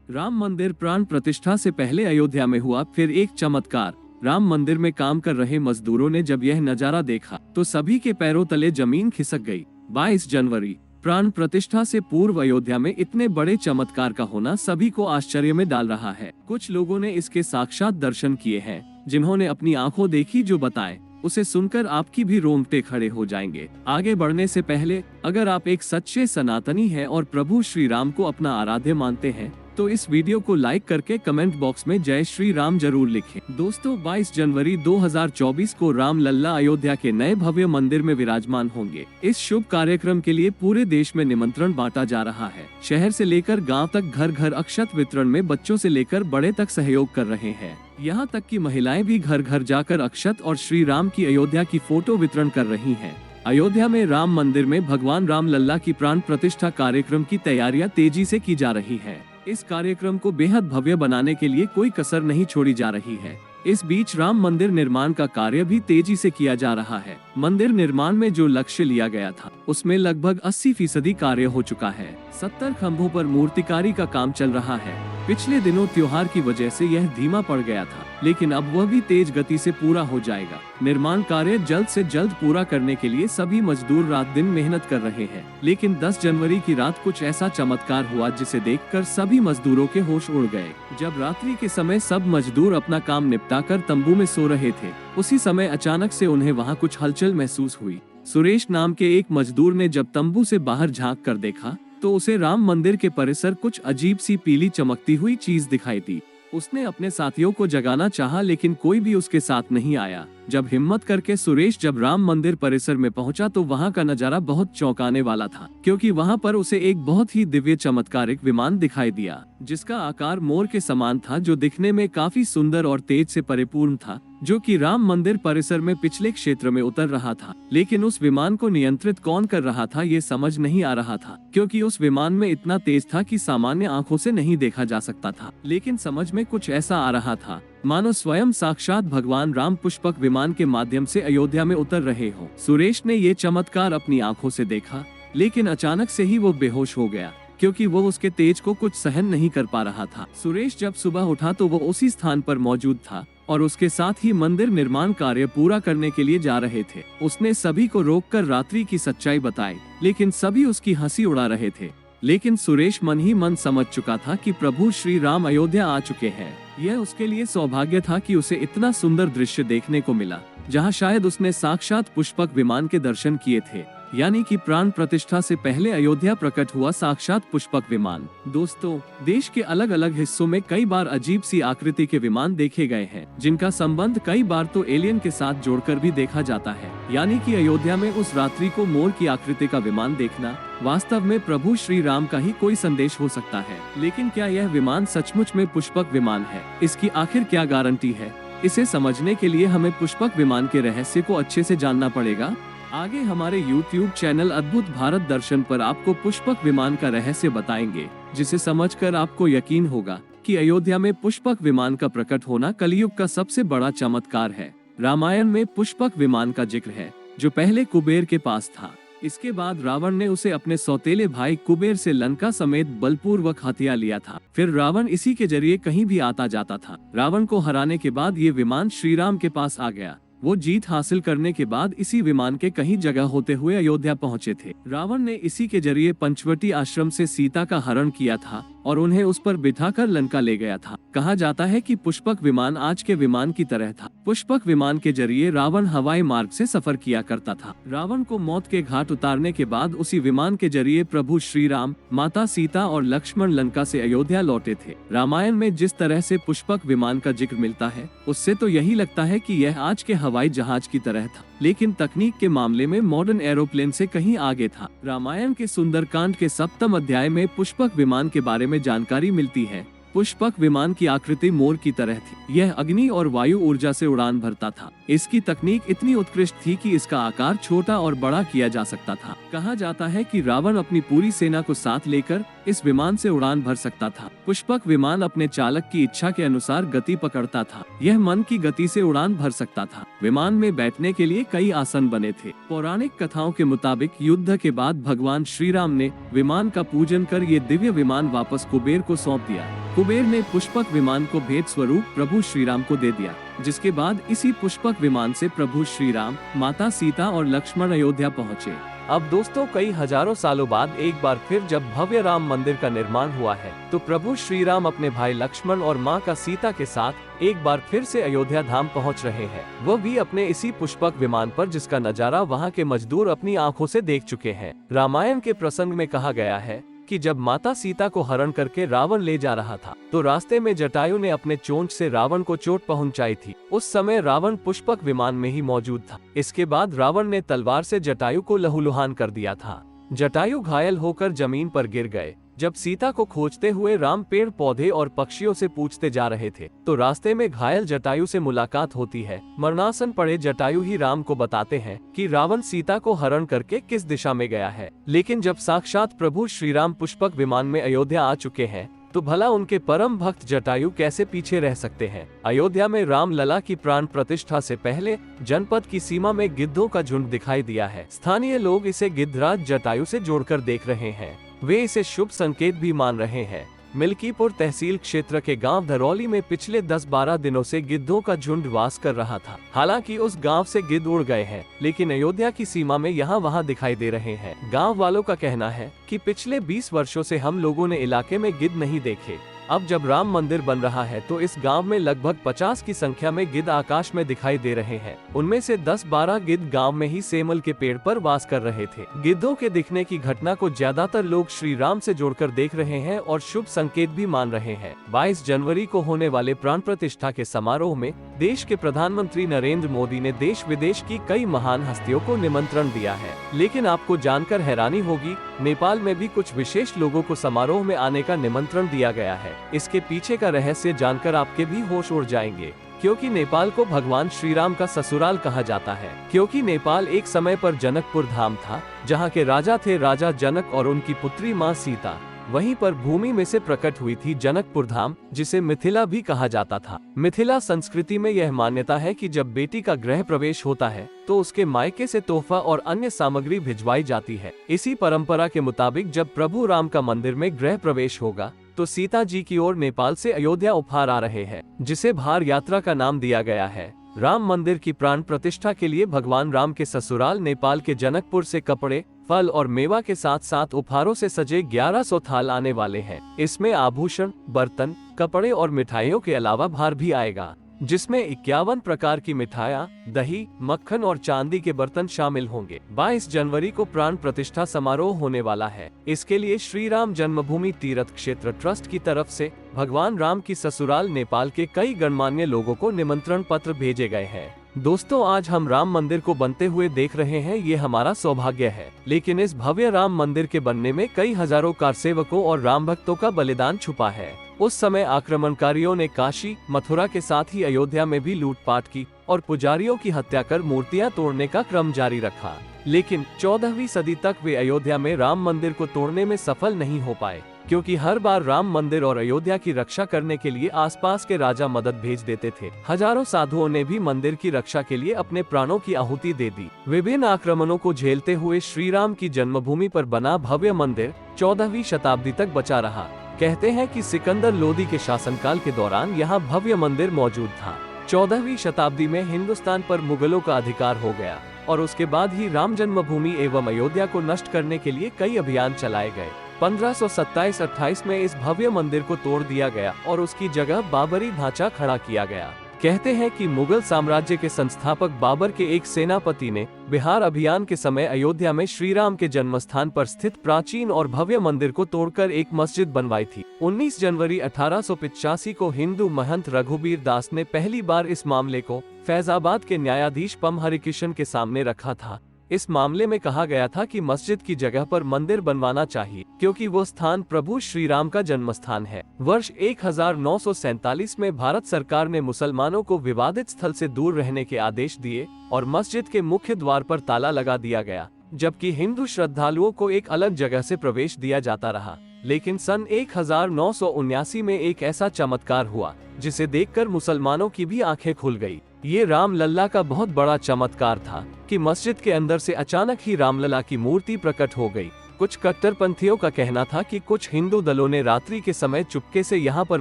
राम मंदिर प्राण प्रतिष्ठा से पहले अयोध्या में हुआ फिर एक चमत्कार। राम मंदिर में काम कर रहे मजदूरों ने जब यह नजारा देखा तो सभी के पैरों तले जमीन खिसक गई। 22 जनवरी प्राण प्रतिष्ठा से पूर्व अयोध्या में इतने बड़े चमत्कार का होना सभी को आश्चर्य में डाल रहा है। कुछ लोगों ने इसके साक्षात दर्शन किए हैं, जिन्होंने अपनी आंखों देखी जो बताएं, उसे सुनकर आपकी भी रोंगटे खड़े हो जाएंगे। आगे बढ़ने से पहले अगर आप एक सच्चे सनातनी हैं और प्रभु श्री राम को अपना आराध्य मानते हैं तो इस वीडियो को लाइक करके कमेंट बॉक्स में जय श्री राम जरूर लिखें। दोस्तों, 22 जनवरी 2024 को राम लल्ला अयोध्या के नए भव्य मंदिर में विराजमान होंगे। इस शुभ कार्यक्रम के लिए पूरे देश में निमंत्रण बांटा जा रहा है। शहर से लेकर गांव तक घर घर अक्षत वितरण में बच्चों से लेकर बड़े तक सहयोग कर रहे हैं। यहाँ तक कि महिलाएं भी घर घर जाकर अक्षत और श्री राम की अयोध्या की फोटो वितरण कर रही हैं। अयोध्या में राम मंदिर में भगवान राम लल्ला की प्राण प्रतिष्ठा कार्यक्रम की तैयारियां तेजी से की जा रही है। इस कार्यक्रम को बेहद भव्य बनाने के लिए कोई कसर नहीं छोड़ी जा रही है। इस बीच राम मंदिर निर्माण का कार्य भी तेजी से किया जा रहा है। मंदिर निर्माण में जो लक्ष्य लिया गया था उसमें लगभग 80% कार्य हो चुका है। 70 खंभों पर मूर्तिकारी का काम चल रहा है। पिछले दिनों त्योहार की वजह से यह धीमा पड़ गया था, लेकिन अब वह भी तेज गति से पूरा हो जाएगा। निर्माण कार्य जल्द से जल्द पूरा करने के लिए सभी मजदूर रात दिन मेहनत कर रहे हैं। लेकिन 10 जनवरी की रात कुछ ऐसा चमत्कार हुआ जिसे देखकर सभी मजदूरों के होश उड़ गए। जब रात्रि के समय सब मजदूर अपना काम निपटाकर तंबू में सो रहे थे, उसी समय अचानक से उन्हें वहां कुछ हलचल महसूस हुई। सुरेश नाम के एक मजदूर ने जब तंबू से बाहर झांक कर देखा तो उसे राम मंदिर के परिसर कुछ अजीब सी पीली चमकती हुई चीज दिखाई दी। उसने अपने साथियों को जगाना चाहा, लेकिन कोई भी उसके साथ नहीं आया। जब हिम्मत करके सुरेश जब राम मंदिर परिसर में पहुंचा तो वहां का नजारा बहुत चौंकाने वाला था, क्योंकि वहां पर उसे एक बहुत ही दिव्य चमत्कारिक विमान दिखाई दिया, जिसका आकार मोर के समान था, जो दिखने में काफी सुंदर और तेज से परिपूर्ण था, जो कि राम मंदिर परिसर में पिछले क्षेत्र में उतर रहा था। लेकिन उस विमान को नियंत्रित कौन कर रहा था ये समझ नहीं आ रहा था, क्योंकि उस विमान में इतना तेज था कि सामान्य आंखों से नहीं देखा जा सकता था। लेकिन समझ में कुछ ऐसा आ रहा था मानो स्वयं साक्षात भगवान राम पुष्पक विमान के माध्यम से अयोध्या में उतर रहे हो। सुरेश ने ये चमत्कार अपनी आंखों से देखा, लेकिन अचानक से ही वो बेहोश हो गया, क्योंकि वो उसके तेज को कुछ सहन नहीं कर पा रहा था। सुरेश जब सुबह उठा तो वो उसी स्थान पर मौजूद था और उसके साथ ही मंदिर निर्माण कार्य पूरा करने के लिए जा रहे थे। उसने सभी को रोककर रात्रि की सच्चाई बताई, लेकिन सभी उसकी हंसी उड़ा रहे थे। लेकिन सुरेश मन ही मन समझ चुका था कि प्रभु श्री राम अयोध्या आ चुके हैं। यह उसके लिए सौभाग्य था कि उसे इतना सुंदर दृश्य देखने को मिला, जहां शायद उसने साक्षात पुष्पक विमान के दर्शन किए थे, यानी कि प्राण प्रतिष्ठा से पहले अयोध्या प्रकट हुआ साक्षात पुष्पक विमान। दोस्तों, देश के अलग अलग हिस्सों में कई बार अजीब सी आकृति के विमान देखे गए हैं, जिनका संबंध कई बार तो एलियन के साथ जोड़कर भी देखा जाता है। यानी कि अयोध्या में उस रात्रि को मोर की आकृति का विमान देखना वास्तव में प्रभु श्री राम का ही कोई संदेश हो सकता है। लेकिन क्या यह विमान सचमुच में पुष्पक विमान है? इसकी आखिर क्या गारंटी है? इसे समझने के लिए हमें पुष्पक विमान के रहस्य को अच्छे से जानना पड़ेगा। आगे हमारे YouTube चैनल अद्भुत भारत दर्शन पर आपको पुष्पक विमान का रहस्य बताएंगे, जिसे समझकर आपको यकीन होगा कि अयोध्या में पुष्पक विमान का प्रकट होना कलयुग का सबसे बड़ा चमत्कार है। रामायण में पुष्पक विमान का जिक्र है, जो पहले कुबेर के पास था। इसके बाद रावण ने उसे अपने सौतेले भाई कुबेर से लंका समेत बलपूर्वक हथिया लिया था। फिर रावण इसी के जरिए कहीं भी आता जाता था। रावण को हराने के बाद ये विमान श्री राम के पास आ गया। वो जीत हासिल करने के बाद इसी विमान के कहीं जगह होते हुए अयोध्या पहुंचे थे। रावण ने इसी के जरिए पंचवटी आश्रम से सीता का हरण किया था और उन्हें उस पर बिठाकर लंका ले गया था। कहा जाता है कि पुष्पक विमान आज के विमान की तरह था। पुष्पक विमान के जरिए रावण हवाई मार्ग से सफर किया करता था। रावण को मौत के घाट उतारने के बाद उसी विमान के जरिए प्रभु श्री राम, माता सीता और लक्ष्मण लंका से अयोध्या लौटे थे। रामायण में जिस तरह से पुष्पक विमान का जिक्र मिलता है, उससे तो यही लगता है कि यह आज के हवाई जहाज की तरह था, लेकिन तकनीक के मामले में मॉडर्न एरोप्लेन से कहीं आगे था। रामायण के सुंदरकांड के 7वें अध्याय में पुष्पक विमान के बारे में जानकारी मिलती है। पुष्पक विमान की आकृति मोर की तरह थी। यह अग्नि और वायु ऊर्जा से उड़ान भरता था। इसकी तकनीक इतनी उत्कृष्ट थी कि इसका आकार छोटा और बड़ा किया जा सकता था। कहा जाता है कि रावण अपनी पूरी सेना को साथ लेकर इस विमान से उड़ान भर सकता था। पुष्पक विमान अपने चालक की इच्छा के अनुसार गति पकड़ता था। यह मन की गति से उड़ान भर सकता था। विमान में बैठने के लिए कई आसन बने थे। पौराणिक कथाओं के मुताबिक युद्ध के बाद भगवान श्री राम ने विमान का पूजन कर ये दिव्य विमान वापस कुबेर को सौंप दिया। कुबेर ने पुष्पक विमान को भेंट स्वरूप प्रभु श्री राम को दे दिया, जिसके बाद इसी पुष्पक विमान से प्रभु श्री राम, माता सीता और लक्ष्मण अयोध्या पहुँचे। अब दोस्तों, कई हजारों सालों बाद एक बार फिर जब भव्य राम मंदिर का निर्माण हुआ है, तो प्रभु श्री राम अपने भाई लक्ष्मण और मां का सीता के साथ एक बार फिर से अयोध्या धाम पहुंच रहे हैं, वो भी अपने इसी पुष्पक विमान पर, जिसका नजारा वहां के मजदूर अपनी आंखों से देख चुके हैं। रामायण के प्रसंग में कहा गया है कि जब माता सीता को हरण करके रावण ले जा रहा था, तो रास्ते में जटायु ने अपने चोंच से रावण को चोट पहुंचाई थी। उस समय रावण पुष्पक विमान में ही मौजूद था। इसके बाद रावण ने तलवार से जटायु को लहूलुहान कर दिया था। जटायु घायल होकर जमीन पर गिर गए। जब सीता को खोजते हुए राम पेड़ पौधे और पक्षियों से पूछते जा रहे थे, तो रास्ते में घायल जटायु से मुलाकात होती है। मरणासन पड़े जटायु ही राम को बताते हैं कि रावण सीता को हरण करके किस दिशा में गया है। लेकिन जब साक्षात प्रभु श्री राम पुष्पक विमान में अयोध्या आ चुके हैं, तो भला उनके परम भक्त जटायु कैसे पीछे रह सकते हैं। अयोध्या में राम लला की प्राण प्रतिष्ठा से पहले जनपद की सीमा में गिद्धों का झुंड दिखाई दिया है। स्थानीय लोग इसे गिद्धराज जटायु से जोड़कर देख रहे हैं। वे इसे शुभ संकेत भी मान रहे हैं। मिल्कीपुर तहसील क्षेत्र के गांव धरौली में पिछले 10-12 दिनों से गिद्धों का झुंड वास कर रहा था। हालांकि उस गांव से गिद्ध उड़ गए हैं, लेकिन अयोध्या की सीमा में यहाँ वहाँ दिखाई दे रहे हैं। गांव वालों का कहना है कि पिछले 20 वर्षों से हम लोगों ने इलाके में गिद्ध नहीं देखे। अब जब राम मंदिर बन रहा है, तो इस गांव में लगभग 50 की संख्या में गिद्ध आकाश में दिखाई दे रहे हैं। उनमें से 10-12 गिद्ध गांव में ही सेमल के पेड़ पर वास कर रहे थे। गिद्धों के दिखने की घटना को ज्यादातर लोग श्री राम से जोड़कर देख रहे हैं और शुभ संकेत भी मान रहे हैं। 22 जनवरी को होने वाले प्राण प्रतिष्ठा के समारोह में देश के प्रधानमंत्री नरेंद्र मोदी ने देश विदेश की कई महान हस्तियों को निमंत्रण दिया है। लेकिन आपको जानकर हैरानी होगी, नेपाल में भी कुछ विशेष लोगों को समारोह में आने का निमंत्रण दिया गया है। इसके पीछे का रहस्य जानकर आपके भी होश उड़ जाएंगे, क्योंकि नेपाल को भगवान श्री राम का ससुराल कहा जाता है। क्योंकि नेपाल एक समय पर जनकपुर धाम था, जहाँ के राजा थे राजा जनक और उनकी पुत्री माँ सीता। वहीं पर भूमि में से प्रकट हुई थी जनकपुर धाम, जिसे मिथिला भी कहा जाता था। मिथिला संस्कृति में यह मान्यता है कि जब बेटी का गृह प्रवेश होता है, तो उसके मायके से तोहफा और अन्य सामग्री भिजवाई जाती है। इसी परंपरा के मुताबिक जब प्रभु राम का मंदिर में गृह प्रवेश होगा, तो सीता जी की ओर नेपाल से अयोध्या उपहार आ रहे हैं, जिसे भार यात्रा का नाम दिया गया है। राम मंदिर की प्राण प्रतिष्ठा के लिए भगवान राम के ससुराल नेपाल के जनकपुर से कपड़े, फल और मेवा के साथ साथ उपहारों से सजे 1100 थाल आने वाले हैं। इसमें आभूषण, बर्तन, कपड़े और मिठाइयों के अलावा भार भी आएगा, जिसमें 51 प्रकार की मिठाइयाँ, दही, मक्खन और चांदी के बर्तन शामिल होंगे। 22 जनवरी को प्राण प्रतिष्ठा समारोह होने वाला है। इसके लिए श्री राम जन्मभूमि तीर्थ क्षेत्र ट्रस्ट की तरफ से भगवान राम की ससुराल नेपाल के कई गणमान्य लोगों को निमंत्रण पत्र भेजे गए हैं। दोस्तों, आज हम राम मंदिर को बनते हुए देख रहे हैं, ये हमारा सौभाग्य है। लेकिन इस भव्य राम मंदिर के बनने में कई हजारों कारसेवकों और राम भक्तों का बलिदान छुपा है। उस समय आक्रमणकारियों ने काशी, मथुरा के साथ ही अयोध्या में भी लूटपाट की और पुजारियों की हत्या कर मूर्तियां तोड़ने का क्रम जारी रखा। लेकिन 14वीं सदी तक वे अयोध्या में राम मंदिर को तोड़ने में सफल नहीं हो पाए, क्योंकि हर बार राम मंदिर और अयोध्या की रक्षा करने के लिए आसपास के राजा मदद भेज देते थे। हजारों साधुओं ने भी मंदिर की रक्षा के लिए अपने प्राणों की आहुति दे दी। विभिन्न आक्रमणों को झेलते हुए श्री राम की जन्मभूमि पर बना भव्य मंदिर 14वीं शताब्दी तक बचा रहा। कहते हैं कि सिकंदर लोदी के शासनकाल के दौरान यहाँ भव्य मंदिर मौजूद था। 14वीं शताब्दी में हिंदुस्तान पर मुगलों का अधिकार हो गया और उसके बाद ही राम जन्मभूमि एवं अयोध्या को नष्ट करने के लिए कई अभियान चलाए गए। 1527-28 में इस भव्य मंदिर को तोड़ दिया गया और उसकी जगह बाबरी ढांचा खड़ा किया गया। कहते हैं कि मुगल साम्राज्य के संस्थापक बाबर के एक सेनापति ने बिहार अभियान के समय अयोध्या में श्री राम के जन्मस्थान पर स्थित प्राचीन और भव्य मंदिर को तोड़कर एक मस्जिद बनवाई थी। 19 जनवरी 1885 को हिंदू महंत रघुबीर दास ने पहली बार इस मामले को फैजाबाद के न्यायाधीश पम हरिकिशन के सामने रखा था। इस मामले में कहा गया था कि मस्जिद की जगह पर मंदिर बनवाना चाहिए, क्योंकि वो स्थान प्रभु श्री राम का जन्म स्थान है। वर्ष 1947 में भारत सरकार ने मुसलमानों को विवादित स्थल से दूर रहने के आदेश दिए और मस्जिद के मुख्य द्वार पर ताला लगा दिया गया, जबकि हिंदू श्रद्धालुओं को एक अलग जगह से प्रवेश दिया जाता रहा। लेकिन सन 1979 में एक ऐसा चमत्कार हुआ जिसे देखकर मुसलमानों की भी आंखें खुल गई। ये रामलला का बहुत बड़ा चमत्कार था कि मस्जिद के अंदर से अचानक ही रामलला की मूर्ति प्रकट हो गई। कुछ कट्टरपंथियों का कहना था कि कुछ हिंदू दलों ने रात्रि के समय चुपके से यहाँ पर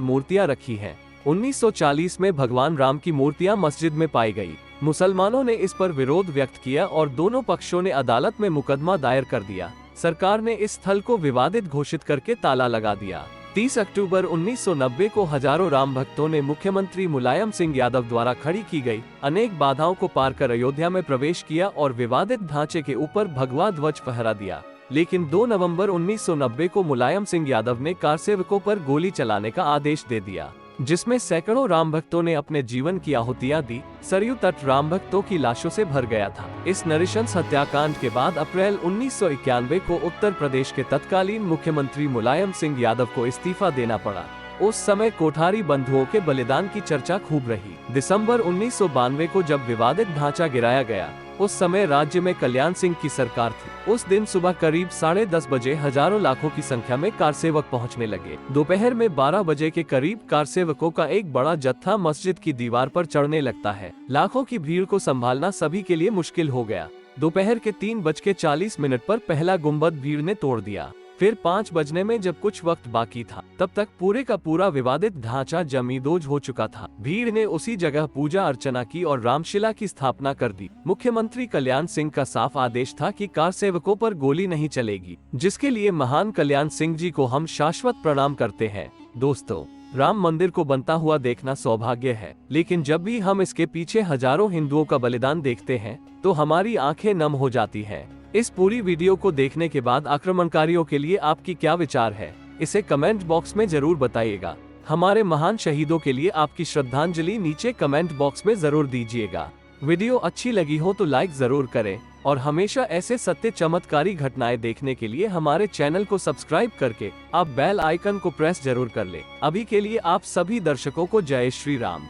मूर्तियां रखी हैं। 1940 में भगवान राम की मूर्तियां मस्जिद में पाई गई। मुसलमानों ने इस पर विरोध व्यक्त किया और दोनों पक्षों ने अदालत में मुकदमा दायर कर दिया। सरकार ने इस स्थल को विवादित घोषित करके ताला लगा दिया। 30 अक्टूबर 1990 को हजारों राम भक्तों ने मुख्यमंत्री मुलायम सिंह यादव द्वारा खड़ी की गई अनेक बाधाओं को पार कर अयोध्या में प्रवेश किया और विवादित ढांचे के ऊपर भगवा ध्वज फहरा दिया। लेकिन 2 नवंबर 1990 को मुलायम सिंह यादव ने कारसेवकों पर गोली चलाने का आदेश दे दिया, जिसमें सैकड़ों राम भक्तों ने अपने जीवन की आहुतियां दी। सरयू तट राम भक्तों की लाशों से भर गया था। इस नृशंस हत्याकांड के बाद अप्रैल 1991 को उत्तर प्रदेश के तत्कालीन मुख्यमंत्री मुलायम सिंह यादव को इस्तीफा देना पड़ा। उस समय कोठारी बंधुओं के बलिदान की चर्चा खूब रही। दिसंबर 1992 को जब विवादित ढांचा गिराया गया, उस समय राज्य में कल्याण सिंह की सरकार थी। उस दिन सुबह करीब 10:30 बजे हजारों लाखों की संख्या में कारसेवक पहुंचने लगे। दोपहर में 12 बजे के करीब कारसेवकों का एक बड़ा जत्था मस्जिद की दीवार पर चढ़ने लगता है। लाखों की भीड़ को संभालना सभी के लिए मुश्किल हो गया। दोपहर के 3:40 पर पहला गुंबद भीड़ ने तोड़ दिया। फिर 5 बजने में जब कुछ वक्त बाकी था, तब तक पूरे का पूरा विवादित ढांचा जमींदोज हो चुका था। भीड़ ने उसी जगह पूजा अर्चना की और रामशिला की स्थापना कर दी। मुख्यमंत्री कल्याण सिंह का साफ आदेश था कि कारसेवकों पर गोली नहीं चलेगी, जिसके लिए महान कल्याण सिंह जी को हम शाश्वत प्रणाम करते हैं। दोस्तों, राम मंदिर को बनता हुआ देखना सौभाग्य है, लेकिन जब भी हम इसके पीछे हजारों हिंदुओं का बलिदान देखते हैं तो हमारी आंखें नम हो जाती हैं। इस पूरी वीडियो को देखने के बाद आक्रमणकारियों के लिए आपकी क्या विचार है, इसे कमेंट बॉक्स में जरूर बताइएगा। हमारे महान शहीदों के लिए आपकी श्रद्धांजलि नीचे कमेंट बॉक्स में जरूर दीजिएगा। वीडियो अच्छी लगी हो तो लाइक जरूर करें और हमेशा ऐसे सत्य चमत्कारी घटनाएं देखने के लिए हमारे चैनल को सब्सक्राइब करके आप बेल आइकन को प्रेस जरूर कर ले। अभी के लिए आप सभी दर्शकों को जय श्री राम।